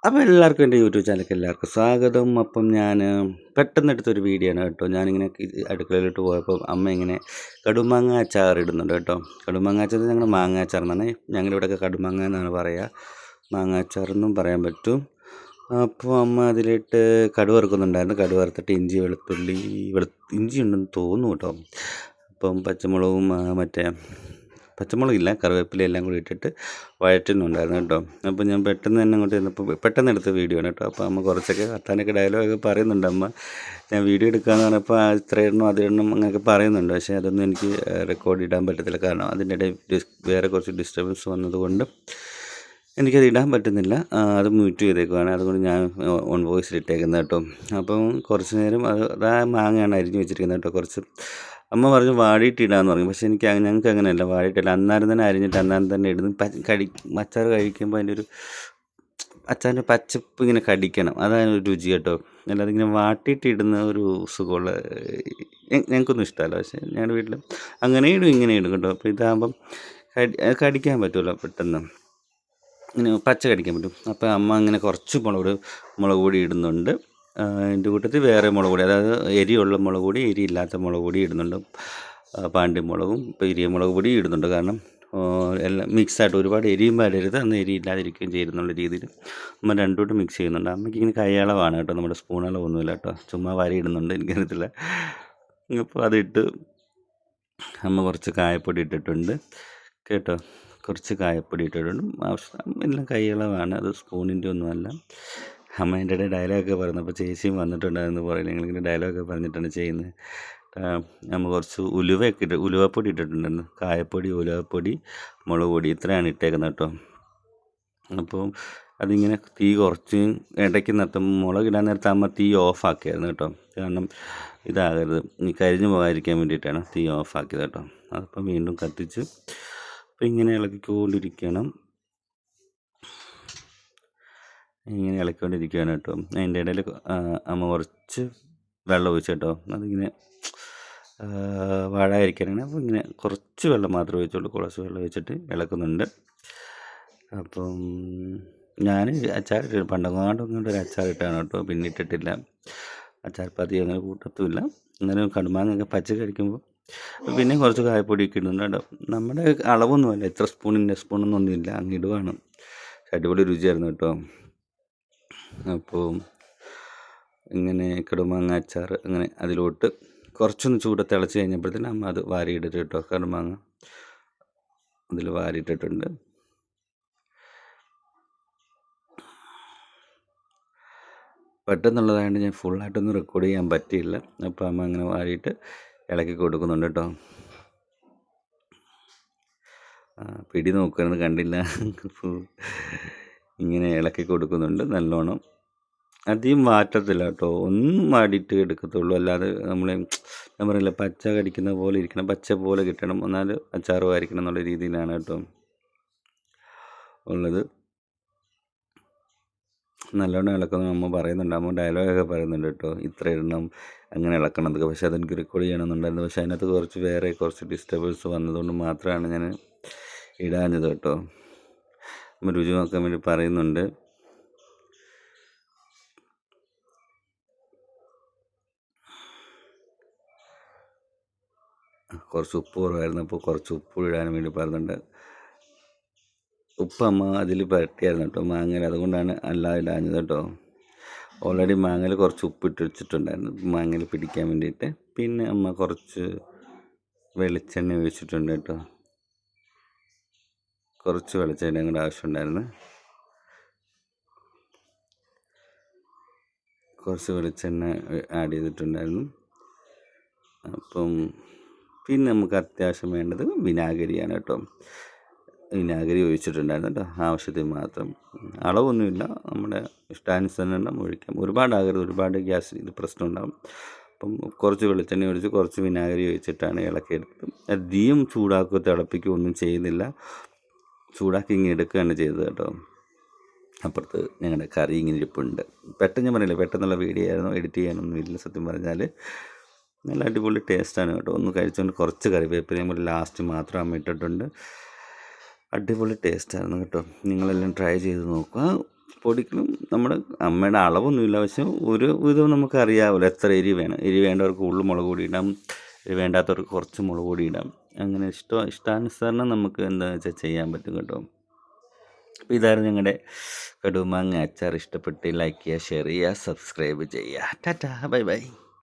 അപ്പോൾ എല്ലാവർക്കും എൻ്റെ യൂട്യൂബ് ചാനലിലേക്ക് എല്ലാവർക്കും സ്വാഗതം. അപ്പം ഞാൻ പെട്ടെന്ന് എടുത്തൊരു വീഡിയോ ആണ് കേട്ടോ. ഞാനിങ്ങനെ അടുക്കളയിലോട്ട് പോയപ്പോൾ അമ്മ ഇങ്ങനെ കടുമാങ്ങ അച്ചാർ ഇടുന്നുണ്ട് കേട്ടോ. കടുമാങ്ങ അച്ചാർ ഞങ്ങൾ മാങ്ങ അച്ചാർ എന്നാണ്, ഞങ്ങളുടെ ഇവിടെയൊക്കെ കടുമാങ്ങ എന്നാണ് പറയുക, മാങ്ങ അച്ചാർ എന്നും പറയാൻ പറ്റും. അപ്പോൾ അമ്മ അതിലിട്ട് കടുക് വറുക്കുന്നുണ്ടായിരുന്നു. കടുക് വറുത്തിട്ട് ഇഞ്ചി വെളുത്തുള്ളി ഇഞ്ചി ഉണ്ടെന്ന് തോന്നുന്നു കേട്ടോ. അപ്പം പച്ചമുളകും മറ്റേ പച്ചമുളകില്ല, കറിവേപ്പില എല്ലാം കൂടി ഇട്ടിട്ട് വഴറ്റുന്നുണ്ടായിരുന്നു കേട്ടോ. അപ്പോൾ ഞാൻ പെട്ടെന്ന് തന്നെ അങ്ങോട്ട് ചെന്നപ്പോൾ പെട്ടെന്ന് എടുത്ത വീഡിയോ ആണ് കേട്ടോ. അപ്പോൾ അമ്മ കുറച്ചൊക്കെ വർത്താനൊക്കെ ഡയലോഗൊക്കെ പറയുന്നുണ്ട് അമ്മ. ഞാൻ വീഡിയോ എടുക്കാമെന്ന് പറഞ്ഞപ്പോൾ ഇത്രയിടണം അതിടണം അങ്ങനെയൊക്കെ പറയുന്നുണ്ട്. പക്ഷേ അതൊന്നും എനിക്ക് റെക്കോർഡ് ഇടാൻ പറ്റത്തില്ല. കാരണം അതിൻ്റെ ഇടയിൽ വേറെ കുറച്ച് ഡിസ്റ്റർബൻസ് വന്നതുകൊണ്ട് എനിക്കത് ഇടാൻ പറ്റുന്നില്ല. അത് മ്യൂറ്റ് ചെയ്തേക്കുവാണ്. അതുകൊണ്ട് ഞാൻ ഓൺ വോയിസിൽ ഇട്ടേക്കുന്നത് കേട്ടോ. അപ്പം കുറച്ച് നേരം ആ മാങ്ങയാണ് അരിഞ്ഞ് വെച്ചിരിക്കുന്നത് കേട്ടോ. കുറച്ച് അമ്മ പറഞ്ഞു വാടിയിട്ടിടാന്ന് പറഞ്ഞു. പക്ഷേ ഞങ്ങൾക്ക് അങ്ങനെയല്ല, വാടിയിട്ടില്ല. അന്നേരം തന്നെ അരിഞ്ഞിട്ട് അന്നേരം തന്നെ ഇടുന്നു. അച്ചാർ കഴിക്കുമ്പോൾ അതിൻ്റെ ഒരു അച്ചാറിൻ്റെ പച്ചപ്പ് ഇങ്ങനെ കടിക്കണം, അതാണ് ഒരു രുചി കേട്ടോ. അല്ലാതെ ഇങ്ങനെ വാട്ടിയിട്ട് ഇടുന്ന ഒരു സുഖമുള്ള ഞങ്ങൾക്കൊന്നും ഇഷ്ടമല്ല. പക്ഷേ ഞങ്ങളുടെ വീട്ടിൽ അങ്ങനെ ഇടും ഇങ്ങനെ ഇടും കേട്ടോ. അപ്പോൾ ഇതാകുമ്പം കടിക്കാൻ പറ്റുമല്ലോ പെട്ടെന്ന്, ഇങ്ങനെ പച്ച കടിക്കാൻ പറ്റും. അപ്പോൾ അമ്മ അങ്ങനെ കുറച്ച് മുളക് പൊടി ഇടുന്നുണ്ട്. അതിൻ്റെ കൂട്ടത്തിൽ വേറെ മുളക് പൊടി, അതായത് എരിയുള്ള മുളക് പൊടി, എരിയില്ലാത്ത മുളക് പൊടി ഇടുന്നുണ്ട്. പാണ്ടിമുളകും പെരിയ മുളക് പൊടി ഇടുന്നുണ്ട്. കാരണം എല്ലാം മിക്സായിട്ട് ഒരുപാട് എരിയും വരരുത്, അന്ന് എരി ഇല്ലാതിരിക്കുകയും ചെയ്യുന്നുള്ള രീതിയിൽ അമ്മ രണ്ടുകൂട്ട് മിക്സ് ചെയ്യുന്നുണ്ട്. അമ്മയ്ക്ക് ഇങ്ങനെ കൈയളവാണ് കേട്ടോ, നമ്മുടെ സ്പൂണളവൊന്നുമില്ല കേട്ടോ, ചുമ്മാ വാരി ഇടുന്നുണ്ട്, എനിക്കറിയത്തില്ല. അപ്പോൾ അതിട്ട് അമ്മ കുറച്ച് കായപ്പൊടി ഇട്ടിട്ടുണ്ട് കേട്ടോ. കുറച്ച് കായപ്പൊടി ഇട്ടിട്ടുണ്ട്. ആവശ്യം എല്ലാം കൈയളവാണ്, അത് സ്പൂണിൻ്റെ ഒന്നുമല്ല. അമ്മ എൻ്റെ ഇടയിൽ ഡയലോഗൊക്കെ പറഞ്ഞു. അപ്പോൾ ചേച്ചിയും വന്നിട്ടുണ്ടായിരുന്നു പറയുന്നത്, ഞങ്ങളിങ്ങനെ ഡയലോഗൊക്കെ പറഞ്ഞിട്ടാണ് ചെയ്യുന്നത്. നമ്മൾ കുറച്ച് ഉലുവപ്പൊടി ഇട്ടിട്ടുണ്ടായിരുന്നു. കായപ്പൊടി, ഉലുവപ്പൊടി, മുളക് പൊടി, ഇത്രയാണ് ഇട്ടേക്കുന്നത് കേട്ടോ. അപ്പോൾ അതിങ്ങനെ തീ കുറച്ച് ഇടയ്ക്ക് നിർത്തും. മുളകിടാൻ നേരത്തെ അമ്മ തീ ഓഫാക്കിയായിരുന്നു കേട്ടോ. കാരണം ഇതാകരുത്, കരിഞ്ഞു പോകാതിരിക്കാൻ വേണ്ടിയിട്ടാണ് തീ ഓഫാക്കിയത് കേട്ടോ. അപ്പം വീണ്ടും കത്തിച്ച് അപ്പം ഇങ്ങനെ ഇളക്കിക്കൊണ്ടിരിക്കണം, ഇങ്ങനെ ഇളക്കിക്കൊണ്ടിരിക്കുകയാണ് കേട്ടോ. അതിൻ്റെ ഇടയിൽ അമ്മ കുറച്ച് വെള്ളം ഒഴിച്ചു കേട്ടോ. അതിങ്ങനെ വാഴാതിരിക്കാനാണ്. അപ്പോൾ ഇങ്ങനെ കുറച്ച് വെള്ളം മാത്രമേ ഒഴിച്ചുള്ളൂ, കുറച്ച് വെള്ളം ഒഴിച്ചിട്ട് ഇളക്കുന്നുണ്ട്. അപ്പം ഞാൻ അച്ചാർ പണ്ടങ്ങാണ്ട് ഒരു അച്ചാർ ഇട്ടാണ് കേട്ടോ, പിന്നെ ഇട്ടിട്ടില്ല. അച്ചാർ പതി അങ്ങനെ കൂട്ടത്തുമില്ല. എന്നാലും കടുമാങ്ങയൊക്കെ പച്ച കഴിക്കുമ്പോൾ പിന്നെ കുറച്ച് കായപ്പൊടിയൊക്കെ ഇടുന്നുണ്ട് കേട്ടോ. നമ്മുടെ അളവൊന്നുമല്ല, ഇത്ര സ്പൂണൊന്നും ഇല്ല, അങ്ങ് ഇടുവാണ്. അടിപൊളി രുചിയായിരുന്നു കേട്ടോ. അപ്പോൾ ഇങ്ങനെ കടുമാങ്ങ അച്ചാർ അങ്ങനെ അതിലോട്ട് കുറച്ചൊന്ന് ചൂട് തിളച്ച് കഴിഞ്ഞപ്പോഴത്തേനും അമ്മ അത് വാരിയിട്ടിട്ട് കേട്ടോ. കടുമാങ്ങ അതിൽ വാരിയിട്ടിട്ടുണ്ട്. പെട്ടെന്നുള്ളതായതുകൊണ്ട് ഞാൻ ഫുള്ളായിട്ടൊന്നും റെക്കോർഡ് ചെയ്യാൻ പറ്റിയില്ല. അപ്പോൾ അമ്മ അങ്ങനെ വാരിയിട്ട് ഇളക്കി കൊടുക്കുന്നുണ്ട് കേട്ടോ. പിടി നോക്കുന്നത് കണ്ടില്ല. ഇങ്ങനെ ഇളക്കി കൊടുക്കുന്നുണ്ട് നല്ലോണം. അധികം വാറ്റത്തില്ല കേട്ടോ, ഒന്നും വാടിയിട്ട് എടുക്കത്തുള്ളൂ. അല്ലാതെ ഞാൻ പറയില്ല, പച്ച കടിക്കുന്ന പോലെ ഇരിക്കണം, പച്ച പോലെ കിട്ടണം, എന്നാൽ അച്ചാർ വാരിക്കണം എന്നുള്ള രീതിയിലാണ് കേട്ടോ ഉള്ളത്. നല്ലോണം ഇളക്കണം അമ്മ പറയുന്നുണ്ട്. അമ്മ ഡയലോഗൊക്കെ പറയുന്നുണ്ട് കേട്ടോ, ഇത്ര ഇടണം, അങ്ങനെ ഇളക്കണം എന്നൊക്കെ. പക്ഷേ അതെനിക്ക് റെക്കോർഡ് ചെയ്യണമെന്നുണ്ടായിരുന്നു. പക്ഷേ അതിനകത്ത് കുറച്ച് ഡിസ്റ്റർബൻസ് വന്നതുകൊണ്ട് മാത്രമാണ് ഞാൻ ഇടാഞ്ഞത് കേട്ടോ. അമ്മ രുചി നോക്കാൻ വേണ്ടി പറയുന്നുണ്ട്. കുറച്ച് ഉപ്പ് കുറവായിരുന്നു, അപ്പോൾ കുറച്ച് ഉപ്പ് ഇടാൻ വേണ്ടി പറയുന്നുണ്ട്. ഉപ്പ് അമ്മ അതിൽ പരട്ടിയായിരുന്നു കേട്ടോ, മാങ്ങയിൽ, അതുകൊണ്ടാണ് അല്ലാതെ ഇടാഞ്ഞത് കേട്ടോ. ഓൾറെഡി മാങ്ങയിൽ കുറച്ച് ഉപ്പിട്ട് വെച്ചിട്ടുണ്ടായിരുന്നു, മാങ്ങയിൽ പിടിക്കാൻ വേണ്ടിയിട്ട്. പിന്നെ അമ്മ കുറച്ച് വെളിച്ചെണ്ണ ഒഴിച്ചിട്ടുണ്ട് കേട്ടോ. കുറച്ച് വെളിച്ചെണ്ണ കൂടെ ആവശ്യമുണ്ടായിരുന്നു. കുറച്ച് വെളിച്ചെണ്ണ ആഡ് ചെയ്തിട്ടുണ്ടായിരുന്നു. അപ്പം പിന്നെ നമുക്ക് അത്യാവശ്യം വേണ്ടത് വിനാഗിരിയാണ് കേട്ടോ. വിനാഗിരി ഒഴിച്ചിട്ടുണ്ടായിരുന്നു കേട്ടോ, ആവശ്യത്തിന് മാത്രം. അളവൊന്നുമില്ല, നമ്മുടെ ഇഷ്ടാനുസരണം ഒഴിക്കാം. ഒരുപാടാകരുത്, ഒരുപാട് ഗ്യാസ് ഇത് പ്രശ്നം ഉണ്ടാകും. അപ്പം കുറച്ച് വെളിച്ചെണ്ണ ഒഴിച്ച് കുറച്ച് വിനാഗിരി ഒഴിച്ചിട്ടാണ് ഇളക്കിയെടുത്തത്. അധികം ചൂടാക്കുകയോ തിളപ്പിക്കുകയോ ഒന്നും ചെയ്യുന്നില്ല, ചൂടാക്കി ഇങ്ങനെ എടുക്കുകയാണ് ചെയ്തത് കേട്ടോ. അപ്പുറത്ത് ഞങ്ങളുടെ കറി ഇങ്ങനെ ഇരിപ്പുണ്ട്. ഞാൻ പറഞ്ഞില്ല, പെട്ടെന്നുള്ള വീഡിയോ ആയിരുന്നു, എഡിറ്റ് ചെയ്യാനൊന്നും ഇല്ല. സത്യം പറഞ്ഞാൽ നല്ല അടിപൊളി ടേസ്റ്റാണ് കേട്ടോ. ഒന്ന് കഴിച്ചുകൊണ്ട് കുറച്ച് കറിവേപ്പിലയും കൂടി ലാസ്റ്റ് മാത്രം അമ്മ ഇട്ടിട്ടുണ്ട്. അടിപൊളി ടേസ്റ്റായിരുന്നു കേട്ടോ. നിങ്ങളെല്ലാം ട്രൈ ചെയ്ത് നോക്കുക. പൊടിക്കലും നമ്മുടെ അമ്മയുടെ അളവൊന്നുമില്ല, പക്ഷെ ഒരു വിധം നമുക്കറിയാമല്ലോ എത്ര എരി വേണം. എരി വേണ്ടവർക്ക് കൂടുതൽ മുളക് പൊടി ഇടാം, എരി വേണ്ടാത്തവർക്ക് കുറച്ച് മുളക് പൊടി ഇടാം. അങ്ങനെ ഇഷ്ടാനുസരണം നമുക്ക് എന്താണെന്ന് വെച്ചാൽ ചെയ്യാൻ പറ്റും കേട്ടോ. അപ്പോൾ ഇതായിരുന്നു ഞങ്ങളുടെ കടുമാങ്ങ അച്ചാർ. ഇഷ്ടപ്പെട്ട് ലൈക്ക് ചെയ്യുക, ഷെയർ ചെയ്യുക, സബ്സ്ക്രൈബ് ചെയ്യുക. Tata, bye bye.